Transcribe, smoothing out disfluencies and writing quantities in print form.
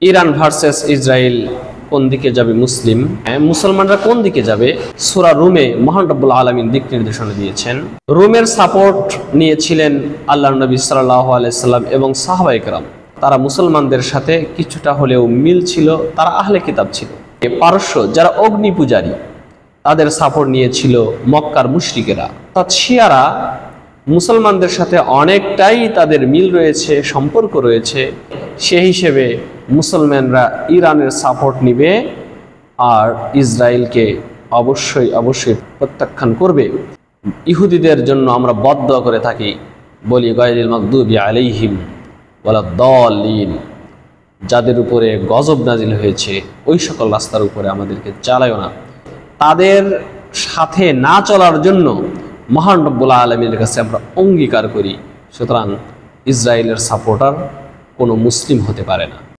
Iran versus Israel কোন দিকে যাবে? মুসলমানরা কোন দিকে যাবে? সূরা রুমে মহান রব্বুল আলামিন দিক নির্দেশনা দিয়েছেন। রুমের সাপোর্ট নিয়েছিলেন আল্লাহর নবী সাল্লাল্লাহু আলাইহি সাল্লাম এবং সাহাবায়ে কেরাম। তারা মুসলমানদের সাথে কিছুটা হলেও মিল ছিল, তারা আহলে কিতাব ছিল। পারস্য যারা অগ্নি পূজারী, তাদের সাপোর্ট নিয়েছিল মক্কার মুশরিকেরা। অর্থাৎ শিয়ারা মুসলমানদের সাথে অনেকটাই তাদের মিল রয়েছে, সম্পর্ক রয়েছে। সেই হিসেবে মুসলমানরা ইরানের সাপোর্ট নিবে আর ইসরায়েলকে অবশ্যই প্রত্যাখ্যান করবে। ইহুদিদের জন্য আমরা বদদোয়া করে থাকি, বলি গায়রিল মাগদুবি আলাইহিম ওয়ালাদ-দাল্লিন, যাদের উপরে গজব নাজিল হয়েছে ওই সকল রাস্তার উপরে আমাদেরকে চালায়ও না। তাদের সাথে না চলার জন্য মহান রব্বুল আলামিনের কাছে আমরা অঙ্গীকার করি। সুতরাং ইসরায়েলের সাপোর্টার কোনো মুসলিম হতে পারে না।